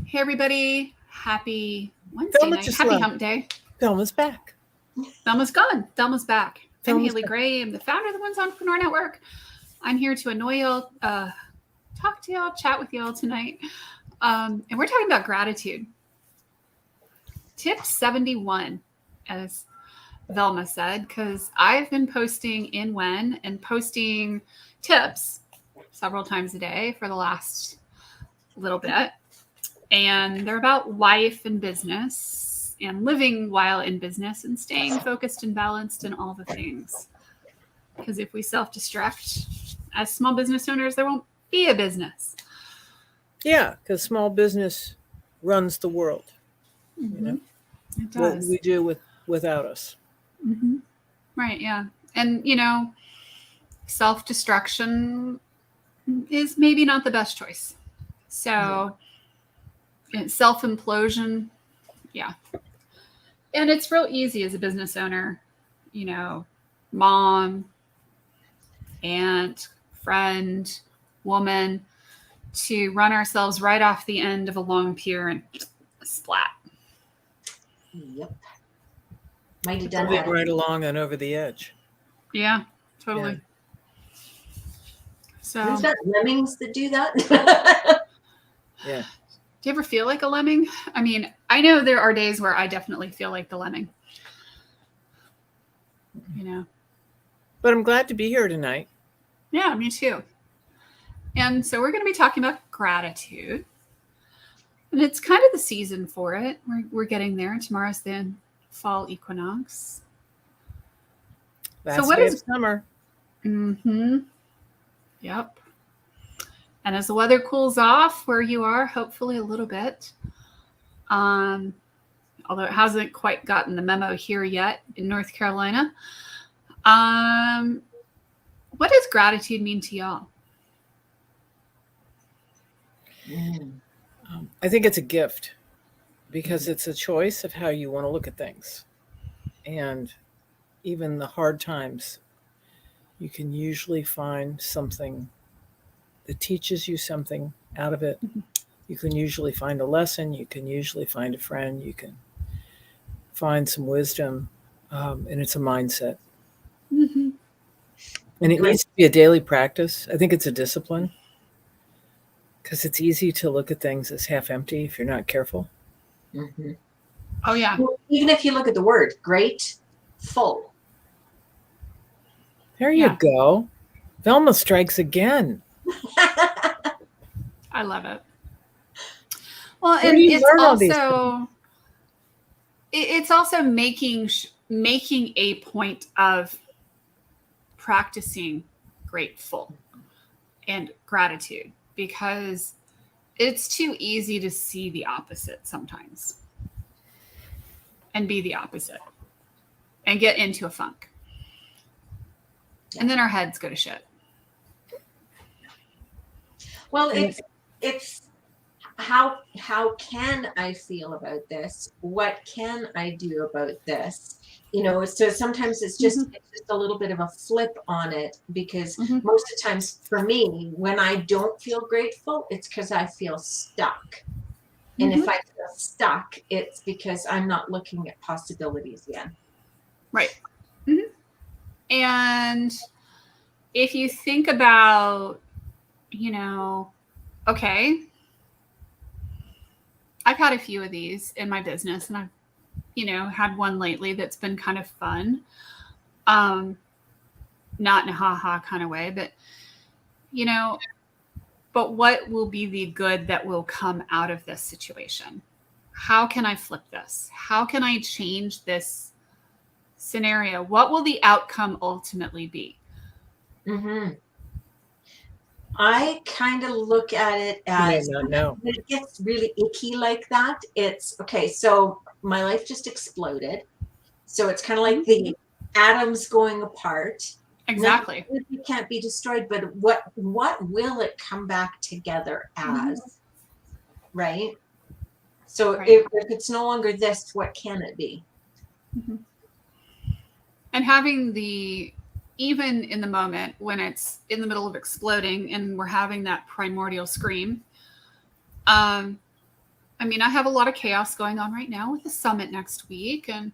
Hey everybody, happy Wednesday Velma night. just Happy left. hump day. Velma's back. Velma's gone. Velma's back. I'm Velma's Haley back. Gray. I'm the founder of the Women's Entrepreneur Network. I'm here to annoy y'all, talk to y'all, chat with y'all tonight. And we're talking about gratitude. Tip 71, as Velma said, because I've been posting in When and posting tips several times a day for the last little bit. And they're about life and business and living while in business and staying focused and balanced and all the things. Because if we self-destruct as small business owners, there won't be a business. Yeah, because small business runs the world. Mm-hmm. You know It does. what we do without us. Mm-hmm. Right, yeah. And, self-destruction is maybe not the best choice. So self-implosion, yeah. And it's real easy as a business owner, mom, aunt, friend, woman, to run ourselves right off the end of a long pier and splat. Yep. Might have done Moving that. right along and over the edge. Yeah, totally. Yeah. So, Who's got lemmings that do that? Yeah. do you ever feel like a lemming? I mean, I know there are days where I definitely feel like the lemming. But I'm glad to be here tonight. Yeah, me too. And so we're going to be talking about gratitude. And it's kind of the season for it. We're getting there. Tomorrow's the fall equinox. Last what day is- of summer. Mm-hmm. Yep. And as the weather cools off where you are, hopefully a little bit, although it hasn't quite gotten the memo here yet in North Carolina, what does gratitude mean to y'all? I think it's a gift because it's a choice of how you want to look at things. And even the hard times, you can usually find something that teaches you something out of it. Mm-hmm. You can usually find a lesson. You can usually find a friend. You can find some wisdom. And it's a mindset. Mm-hmm. And it needs to be a daily practice. I think it's a discipline because it's easy to look at things as half empty if you're not careful. Mm-hmm. Oh, yeah. Well, even if you look at the word, grateful. There you go. Velma strikes again. I love it. Well, Where and do you it's learn all these also making a point of practicing grateful and gratitude, because it's too easy to see the opposite sometimes and be the opposite and get into a funk. And then our heads go to shit. Well, it's how can I feel about this? What can I do about this? So sometimes it's just a little bit of a flip on it, because most of the times for me, when I don't feel grateful, it's because I feel stuck. And if I feel stuck, it's because I'm not looking at possibilities yet. Right. Mm-hmm. And if you think about, okay, I've had a few of these in my business, and I've, had one lately that's been kind of fun. Not in a ha-ha kind of way, but, but what will be the good that will come out of this situation? How can I flip this? How can I change this scenario? What will the outcome ultimately be? Mm-hmm. I kind of look at it as, when it gets really icky like that, it's okay. So my life just exploded. So it's kind of like the atoms going apart. Exactly. It can't be destroyed, but what will it come back together as? Right? So if it's no longer this, what can it be? Mm-hmm. And having even in the moment when it's in the middle of exploding and we're having that primordial scream, I mean, I have a lot of chaos going on right now with the summit next week and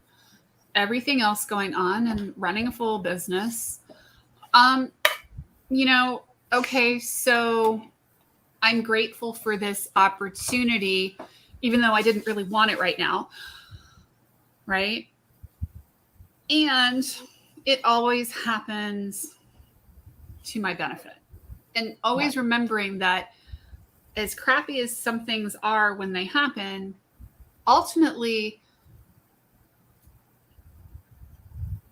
everything else going on and running a full business. You know, okay, so I'm grateful for this opportunity, even though I didn't really want it right now. Right? And it always happens to my benefit. And always remembering that as crappy as some things are when they happen, ultimately,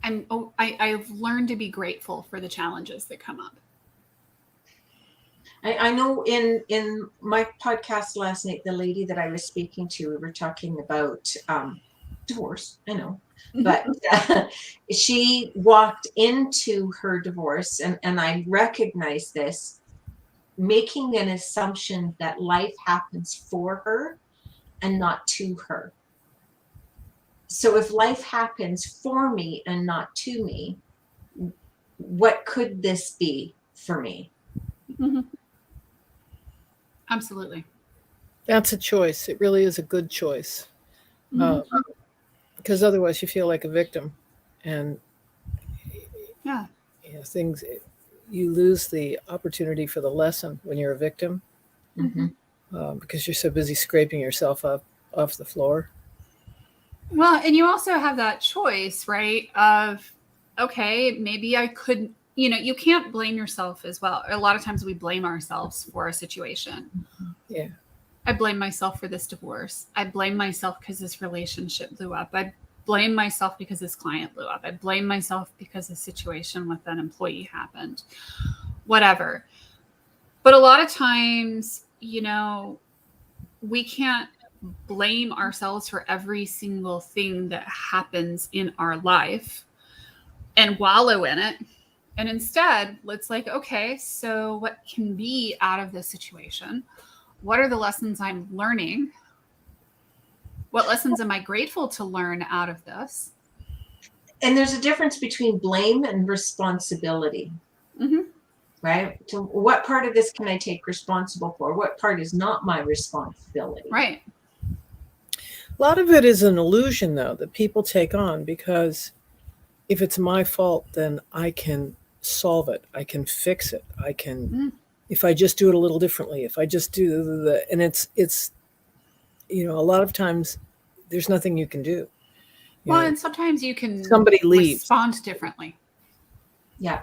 I've learned to be grateful for the challenges that come up. I know in my podcast last night, the lady that I was speaking to, we were talking about divorce. I know, but she walked into her divorce, and I recognized this, making an assumption that life happens for her and not to her. So if life happens for me and not to me, what could this be for me? Mm-hmm. Absolutely. That's a choice. It really is a good choice. Because otherwise you feel like a victim. And yeah, things, you lose the opportunity for the lesson when you're a victim, because you're so busy scraping yourself up off the floor. Well, and you also have that choice, right? Of, okay, maybe I couldn't, you can't blame yourself as well. A lot of times we blame ourselves for a situation. Yeah. I blame myself for this divorce. I blame myself because this relationship blew up. I blame myself because this client blew up. I blame myself because the situation with an employee happened. Whatever. But a lot of times, we can't blame ourselves for every single thing that happens in our life and wallow in it. And instead, let's okay, so what can be out of this situation? What are the lessons I'm learning? What lessons am I grateful to learn out of this? And there's a difference between blame and responsibility. Right? So what part of this can I take responsible for? What part is not my responsibility? Right. A lot of it is an illusion, though, that people take on, because if it's my fault, then I can solve it. I can fix it. I can, if I just do it a little differently, if I just do and it's, a lot of times there's nothing you can do. And sometimes you can somebody leaves. Respond differently. Yeah.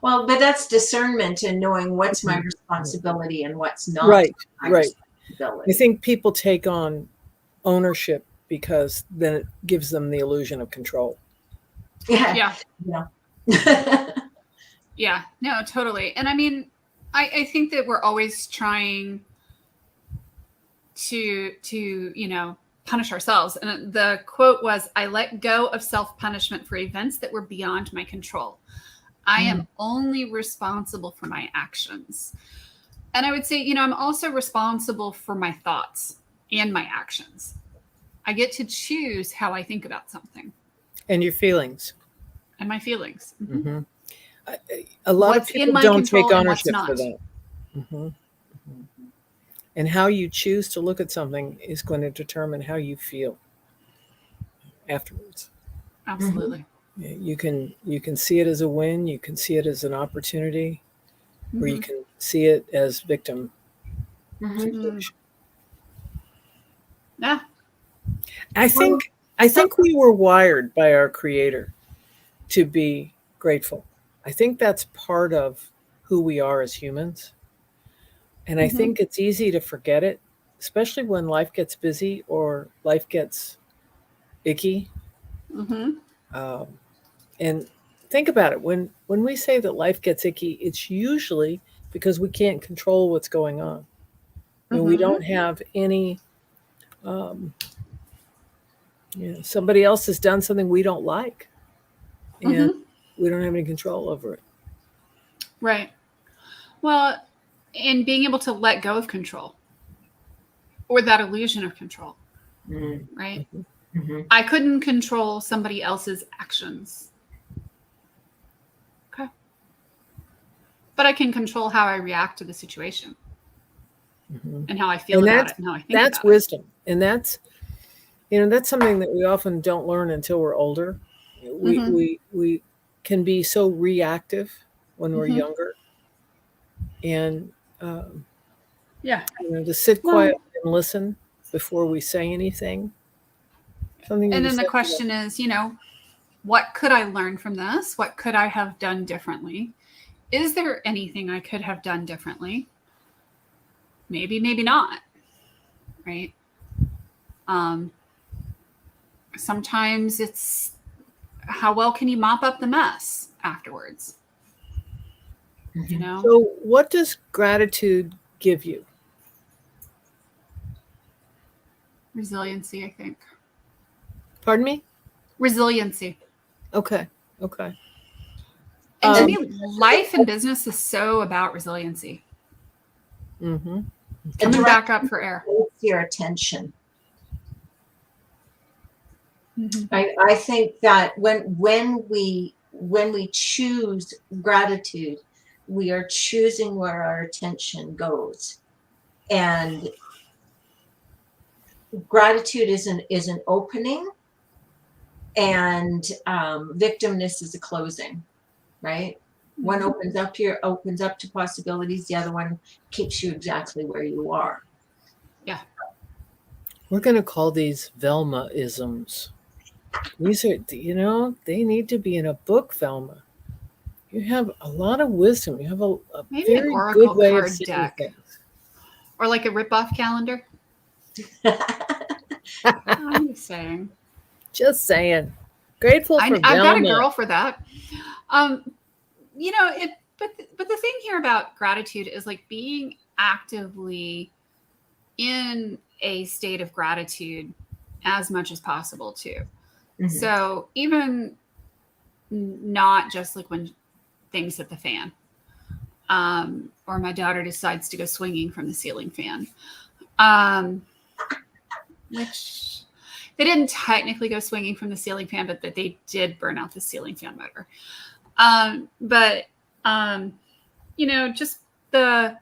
Well, but that's discernment and knowing what's my responsibility and what's not. Right. Responsibility. I think people take on ownership because then it gives them the illusion of control. Yeah. Yeah, no, totally. And I mean, I think that we're always trying to punish ourselves. And the quote was, I let go of self-punishment for events that were beyond my control. I am only responsible for my actions. And I would say, I'm also responsible for my thoughts and my actions. I get to choose how I think about something. And your feelings. And my feelings. A lot of people don't take ownership for that. And how you choose to look at something is going to determine how you feel afterwards. Absolutely. You can see it as a win. You can see it as an opportunity, or you can see it as victim. Yeah. I think we were wired by our Creator to be grateful. I think that's part of who we are as humans. And I think it's easy to forget it, especially when life gets busy or life gets icky. And think about it. When we say that life gets icky, it's usually because we can't control what's going on. And we don't have any, somebody else has done something we don't like. And we don't have any control over it. Right. Well, and being able to let go of control or that illusion of control, right? I couldn't control somebody else's actions. Okay. But I can control how I react to the situation. and how I feel And about it and how I think that's about wisdom. And that's something that we often don't learn until we're older. We can be so reactive when we're younger, and Yeah. to sit quietly and listen before we say anything. Something. And then the question is, what could I learn from this? What could I have done differently? Is there anything I could have done differently? Maybe, maybe not. Right? Sometimes it's how well can you mop up the mess afterwards? So what does gratitude give you? Resiliency, I think. Pardon me? Resiliency. Okay. And to me, life and business is so about resiliency. Mm-hmm. Coming back up for air. Your attention. I think that when we choose gratitude, we are choosing where our attention goes, and gratitude is an opening, and victimness is a closing, right? One opens up to possibilities, the other one keeps you exactly where you are. Yeah. We're going to call these Velma-isms. These are, they need to be in a book, Velma. You have a lot of wisdom. You have a maybe very an oracle good way of card seeing deck, things. or like a rip-off calendar. I'm just saying. Just saying. Grateful for Velma. I've got a girl for that. But the thing here about gratitude is like being actively in a state of gratitude as much as possible too. So even not just like when things hit the fan, or my daughter decides to go swinging from the ceiling fan, which they didn't technically go swinging from the ceiling fan, but that they did burn out the ceiling fan motor. Just the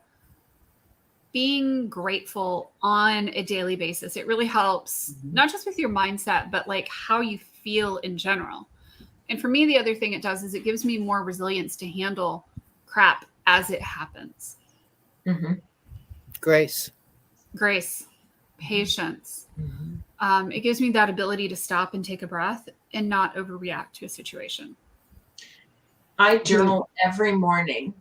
being grateful on a daily basis, it really helps, not just with your mindset, but like how you feel in general. And for me, the other thing it does is it gives me more resilience to handle crap as it happens. Grace, patience. It gives me that ability to stop and take a breath and not overreact to a situation. I journal every morning,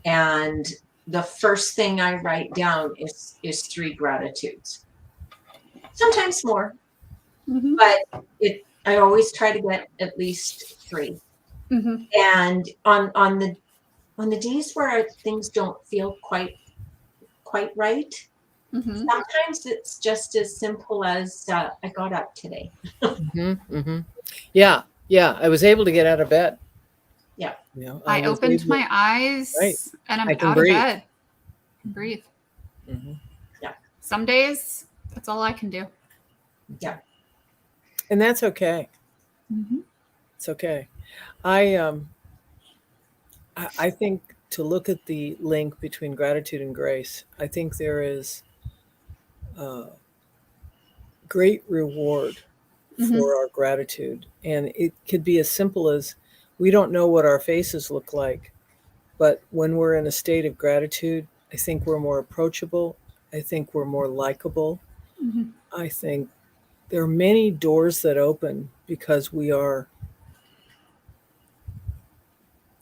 and the first thing I write down is 3 gratitudes. Sometimes more, but I always try to get at least 3. And on the days where things don't feel quite right, sometimes it's just as simple as I got up today. Yeah, I was able to get out of bed. Yeah. I opened my eyes, and I'm out of bed. Breathe. Yeah. Some days, that's all I can do. Yeah. And that's okay. It's okay. I think to look at the link between gratitude and grace, I think there is great reward for our gratitude. And it could be as simple as, we don't know what our faces look like, but when we're in a state of gratitude, I think we're more approachable. I think we're more likable. I think there are many doors that open because we are,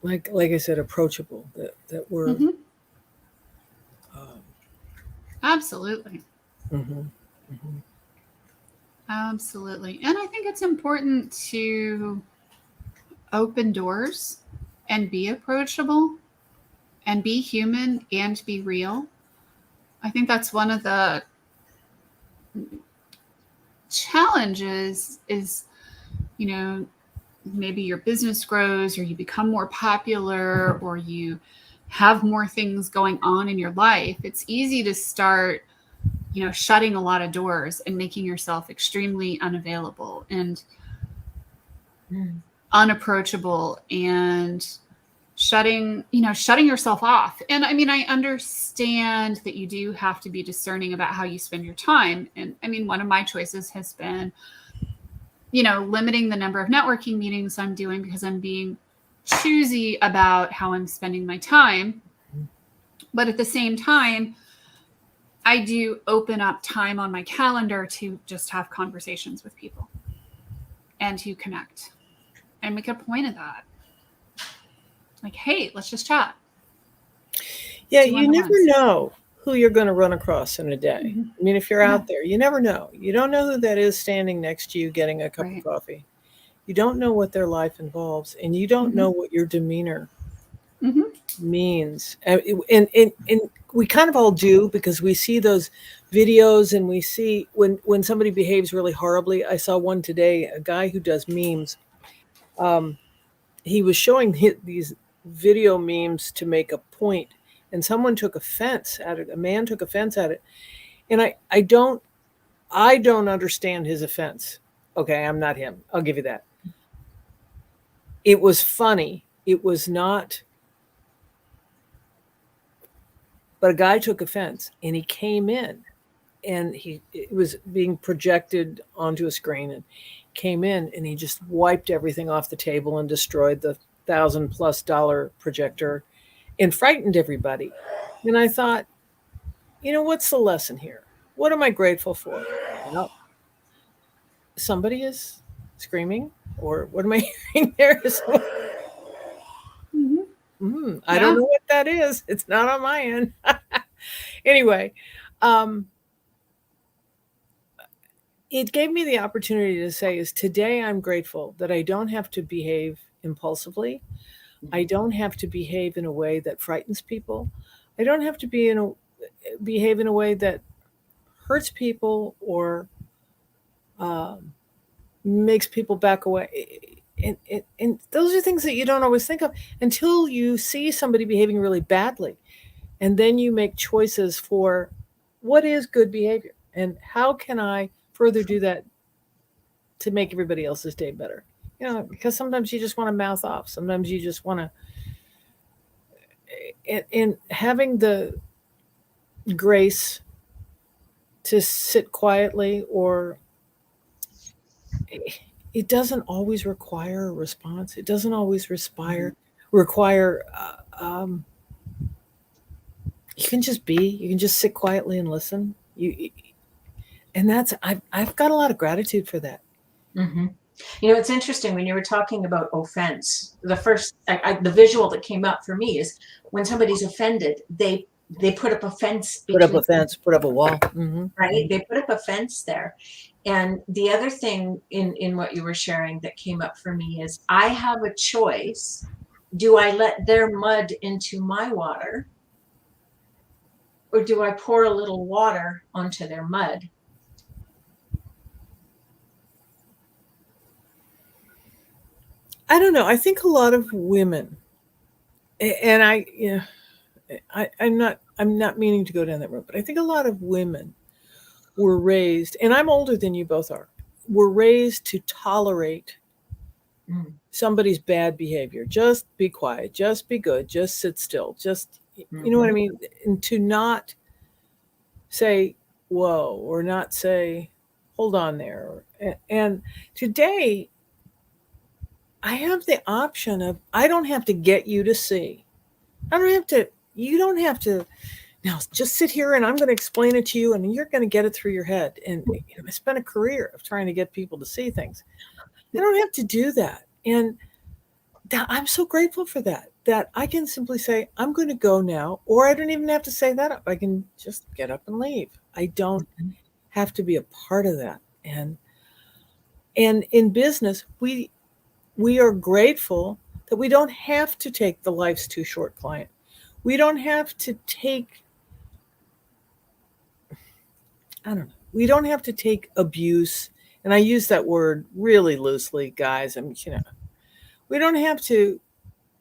like I said, approachable, that we're Absolutely. Absolutely. And I think it's important to open doors and be approachable and be human and be real. I think that's one of the challenges is, maybe your business grows or you become more popular or you have more things going on in your life. It's easy to start, shutting a lot of doors and making yourself extremely unavailable and unapproachable and shutting yourself off. And I mean, I understand that you do have to be discerning about how you spend your time. And I mean, one of my choices has been, limiting the number of networking meetings I'm doing because I'm being choosy about how I'm spending my time. But at the same time, I do open up time on my calendar to just have conversations with people and to connect and make a point of that. Like, hey, let's just chat. Yeah, you never know who you're going to run across in a day. Mm-hmm. I mean, if you're out there, you never know. You don't know who that is standing next to you getting a cup of coffee. You don't know what their life involves, and you don't know what your demeanor means. And we kind of all do, because we see those videos and we see when somebody behaves really horribly. I saw one today, a guy who does memes. He was showing these video memes to make a point, and someone took offense at it. A man took offense at it. And I don't understand his offense. Okay, I'm not him. I'll give you that. It was funny. It was not. But a guy took offense, and he came in, and it was being projected onto a screen, and came in, and he just wiped everything off the table and destroyed the $1,000+ projector and frightened everybody. And I thought, what's the lesson here? What am I grateful for? Well, somebody is screaming, or what am I hearing there? I don't know what that is. It's not on my end. Anyway, it gave me the opportunity to say is today I'm grateful that I don't have to behave impulsively. I don't have to behave in a way that frightens people. I don't have to behave in a way that hurts people or makes people back away. And those are things that you don't always think of until you see somebody behaving really badly. And then you make choices for what is good behavior and how can I further do that to make everybody else's day better. Because sometimes you just want to mouth off. Sometimes you just want to, and having the grace to sit quietly, or it doesn't always require a response. It doesn't always require, you can just be, you can just sit quietly and listen. And that's, I've got a lot of gratitude for that. Mm-hmm. It's interesting when you were talking about offense, the first, the visual that came up for me is when somebody's offended, they put up a fence. Put up a fence, put up a wall. Right? They put up a fence there. And the other thing in what you were sharing that came up for me is I have a choice. Do I let their mud into my water? Or do I pour a little water onto their mud? I don't know. I think a lot of women, and I'm not meaning to go down that road, but I think a lot of women were raised, and I'm older than you both are, were raised to tolerate somebody's bad behavior. Just be quiet, just be good, just sit still, just, you know what I mean? And to not say, whoa, or not say, hold on there. And today, I have the option of, I don't have to get you to see. You don't have to, now just sit here and I'm going to explain it to you and you're going to get it through your head. And I spent a career of trying to get people to see things. I don't have to do that. And I'm so grateful for that I can simply say, I'm going to go now, or I don't even have to say that up. I can just get up and leave. I don't have to be a part of that. And in business, we are grateful that we don't have to take the life's too short client. We don't have to take, we don't have to take abuse. And I use that word really loosely, guys. We don't have to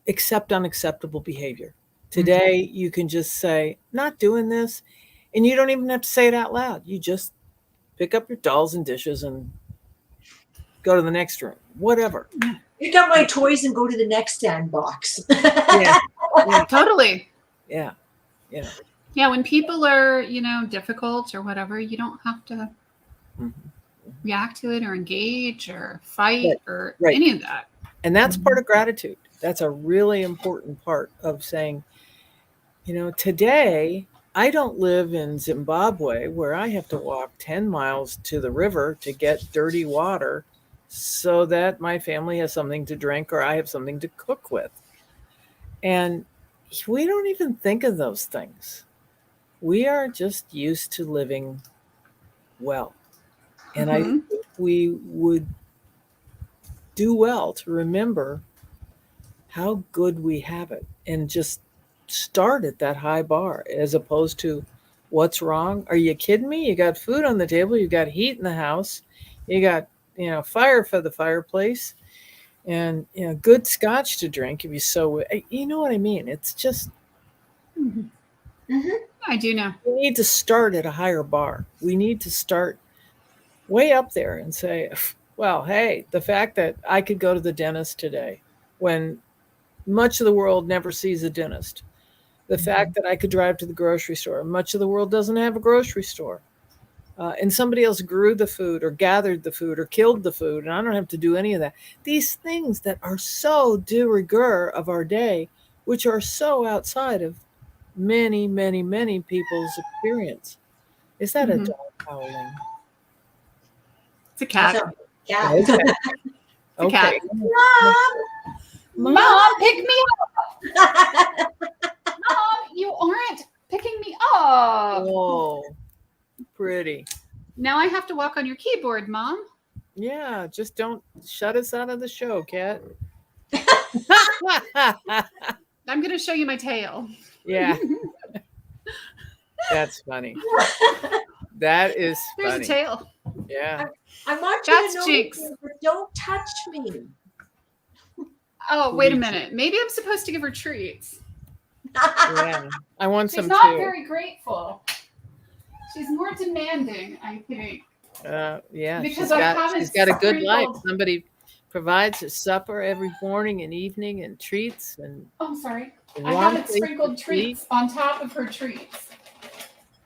accept unacceptable behavior. Today, you can just say, not doing this. And you don't even have to say it out loud. You just pick up your dolls and dishes and go to the next room, whatever. pick up my toys and go to the next sandbox. Yeah. Yeah. Totally. Yeah. Yeah. Yeah, when people are, difficult or whatever, you don't have to Mhm. react to it or engage or fight or Right. any of that. And that's part of gratitude. That's a really important part of saying, today I don't live in Zimbabwe where I have to walk 10 miles to the river to get dirty water so that my family has something to drink or I have something to cook with. And we don't even think of those things. We are just used to living well. And I think we would do well to remember how good we have it and just start at that high bar as opposed to what's wrong. Are you kidding me? You got food on the table, you got heat in the house, you got, fire for the fireplace, and good scotch to drink if you so, you know what I mean? It's just, I do know. we need to start at a higher bar. We need to start way up there and say, well, hey, the fact that I could go to the dentist today when much of the world never sees a dentist, the fact that I could drive to the grocery store, much of the world doesn't have a grocery store, and somebody else grew the food or gathered the food or killed the food, and I don't have to do any of that. These things that are so de rigueur of our day, which are so outside of many, many, many people's experience. Is that a dog howling? It's a cat. Yeah. Okay. a cat. Mom, pick me up. Mom, you aren't picking me up. Oh, pretty. Now I have to walk on your keyboard, Mom. Yeah, just don't shut us out of the show, Kat. I'm going to show you my tail. Yeah. That's funny. That is There's funny. a tail. Yeah. I want That's you to know, Jinx. but don't touch me. Oh, wait a minute. Maybe I'm supposed to give her treats. Yeah. I want She's some not too. very grateful. She's more demanding, I think. Yeah. Because she's got a good life. sprinkled- Somebody provides a supper every morning and evening and treats and Oh, sorry. a I warm haven't place sprinkled to treats on top of her treats.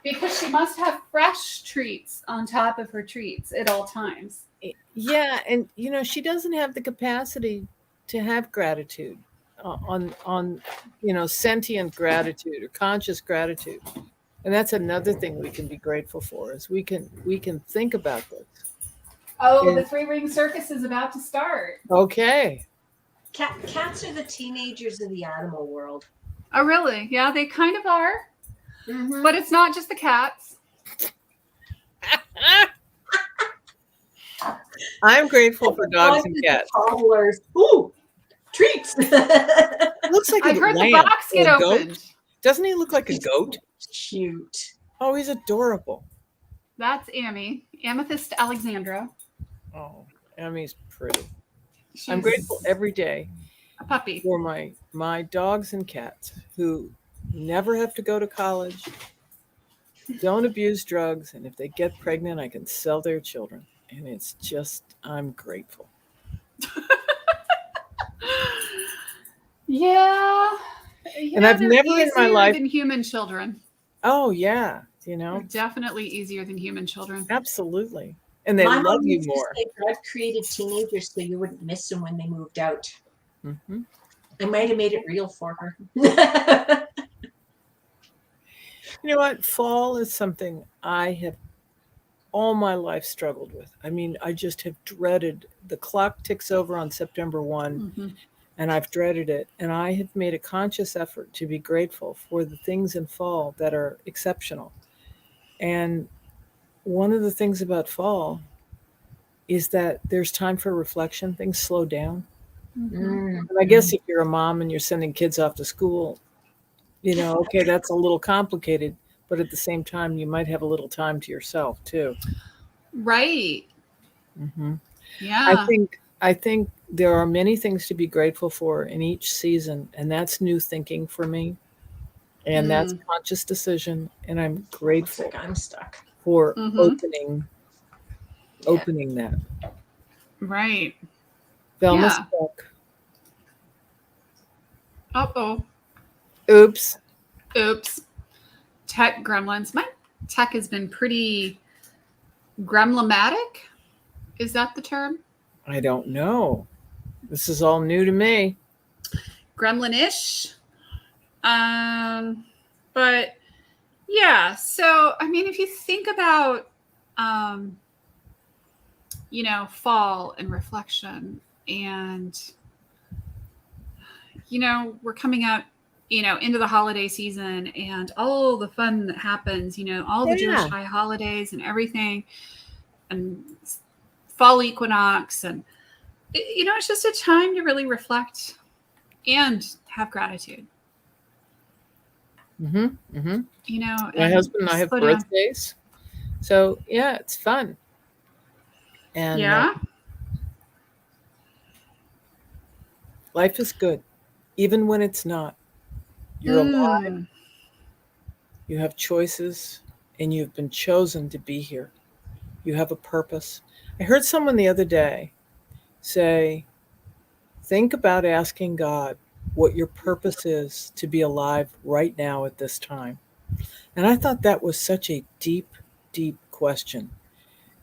Because she must have fresh treats on top of her treats at all times. eat. Yeah, and she doesn't have the capacity to have gratitude on sentient gratitude or conscious gratitude. And that's another thing we can be grateful for is we can think about this. Oh, And- the three-ring circus is about to start. Okay. Cats are the teenagers of the animal world. Oh, really? Yeah, they kind of are. Mm-hmm. But it's not just the cats. I'm grateful for dogs and cats. Toddlers. Ooh, treats. It looks like I've a heard the lamb box or get a goat. opened. Doesn't he look like a goat? Cute. Oh, he's adorable. That's Amy, Amethyst Alexandra. Oh, Emmy's pretty. She's I'm grateful every day a puppy. for my dogs and cats who never have to go to college, don't abuse drugs, and if they get pregnant, I can sell their children. And it's just, I'm grateful. Yeah. And I've they're never in my easier life- than human children. Oh, yeah. They're definitely easier than human children. Absolutely. And they My love mom you used to more. say God created teenagers so you wouldn't miss them when they moved out. Hmm. I might have made it real for her. You know what? Fall is something I have all my life struggled with. I mean, I just have dreaded. The clock ticks over on September 1, Mhm. and I've dreaded it. And I have made a conscious effort to be grateful for the things in fall that are exceptional. And one of the things about fall is that there's time for reflection. Things slow down. Mm. And I guess if you're a mom and you're sending kids off to school, okay, that's a little complicated. But at the same time, you might have a little time to yourself too. Right. Mm-hmm. Yeah. I think there are many things to be grateful for in each season, and that's new thinking for me, and that's conscious decision. And I'm Looks grateful like I'm stuck. for Mhm. opening that. Right. Velma's Yeah. book. Uh-oh. Oops. Oops. Tech gremlins. My tech has been pretty gremlematic. Is that the term? I don't know. This is all new to me. Gremlin-ish. But yeah, so I mean, if you think about fall and reflection, and we're coming out into the holiday season and all the fun that happens, all the Jewish Yeah. high holidays and everything, and fall equinox, and it's just a time to really reflect and have gratitude. Mm-hmm. Mm-hmm. My And husband and I have slow down. birthdays. So yeah, it's fun. And Yeah. life is good. Even when it's not. You're alive. You have choices, and you've been chosen to be here. You have a purpose. I heard someone the other day say, think about asking God what your purpose is to be alive right now at this time. And I thought that was such a deep, deep question,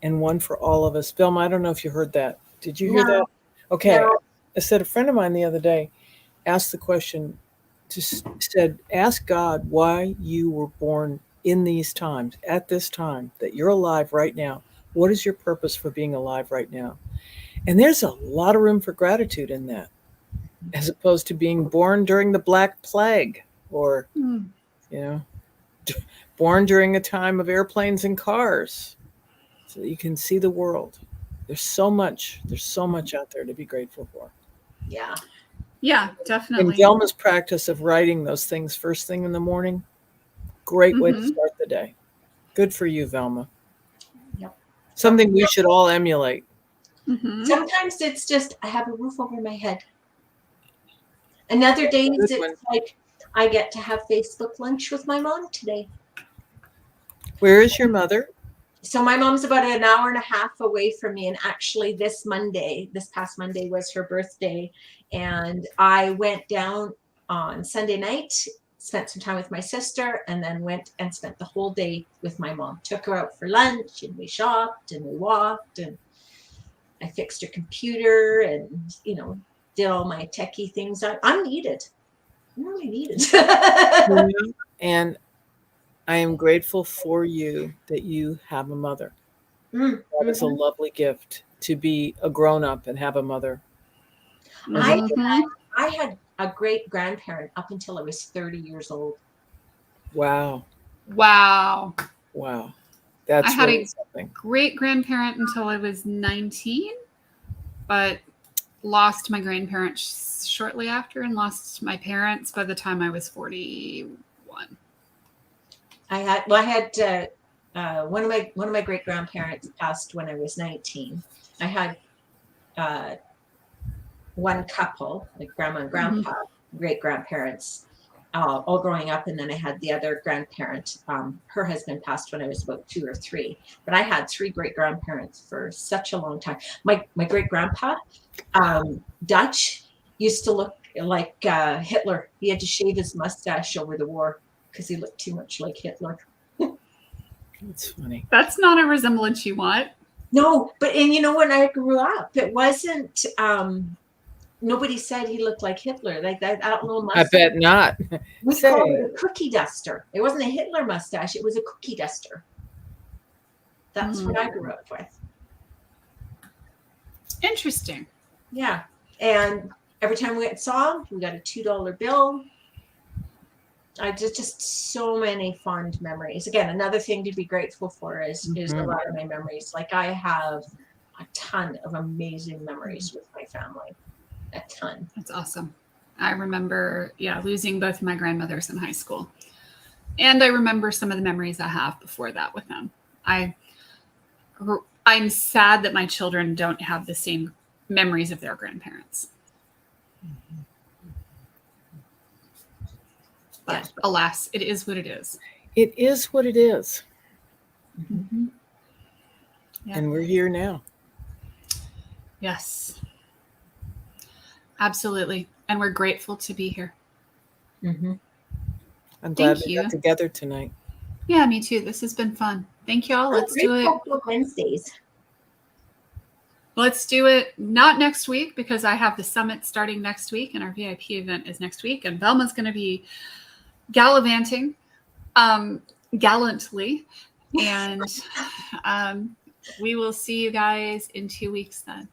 and one for all of us. Velma, I don't know if you heard that. Did you hear that? Okay. No. I said a friend of mine the other day asked the question, said, ask God why you were born in these times, at this time, that you're alive right now. What is your purpose for being alive right now? And there's a lot of room for gratitude in that, as opposed to being born during the Black Plague or, born during a time of airplanes and cars so that you can see the world. There's so much out there to be grateful for. Yeah. Yeah, And definitely. Velma's practice of writing those things first thing in the morning, great way to start the day. Good for you, Velma. Yep. Something we should all emulate. Mm-hmm. Sometimes it's just, I have a roof over my head. Another day, it's like, I get to have Facebook lunch with my mom today. Where is your mother? So my mom's about an hour and a half away from me. And actually this past Monday was her birthday. And I went down on Sunday night, spent some time with my sister, and then went and spent the whole day with my mom. Took her out for lunch, and we shopped and we walked, and I fixed her computer and, did all my techie things. I'm needed. I'm really needed. And I am grateful for you that you have a mother. That is a lovely gift, to be a grown-up and have a mother. I had a great grandparent up until I was 30 years old. Wow. That's I had really a something. great grandparent until I was 19, but lost my grandparents shortly after, and lost my parents by the time I was 41. I had one of my great grandparents passed when I was 19. I had one couple, like grandma and grandpa, great grandparents, all growing up, and then I had the other grandparent. Her husband passed when I was about 2 or 3, but I had 3 great grandparents for such a long time. My great grandpa, Dutch, used to look like Hitler. He had to shave his mustache over the war because he looked too much like Hitler. That's funny. That's not a resemblance you want. No, but when I grew up, it wasn't. Nobody said he looked like Hitler. Like that, I don't know. I bet not. We called it a cookie duster. It wasn't a Hitler mustache. It was a cookie duster. That's what I grew up with. Interesting. Yeah, and every time we saw him, we got a $2 bill. I just so many fond memories. Again, another thing to be grateful for is a lot of my memories. Like I have a ton of amazing memories with my family. A ton. That's awesome. I remember, losing both my grandmothers in high school. And I remember some of the memories I have before that with them. I'm sad that my children don't have the same memories of their grandparents. But alas, it is what it is. It is what it is. Mm-hmm. Yeah. And we're here now. Yes. Absolutely. And we're grateful to be here. Mm-hmm. I'm glad Thank we you. got together tonight. Yeah, me too. This has been fun. Thank you all. Let's do it. Wednesdays. Let's do it not next week because I have the summit starting next week and our VIP event is next week. And Velma's going to be gallivanting gallantly. And we will see you guys in 2 weeks then.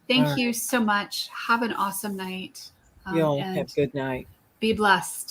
Thank you so much. Have an awesome night. You all And have a good night. be blessed.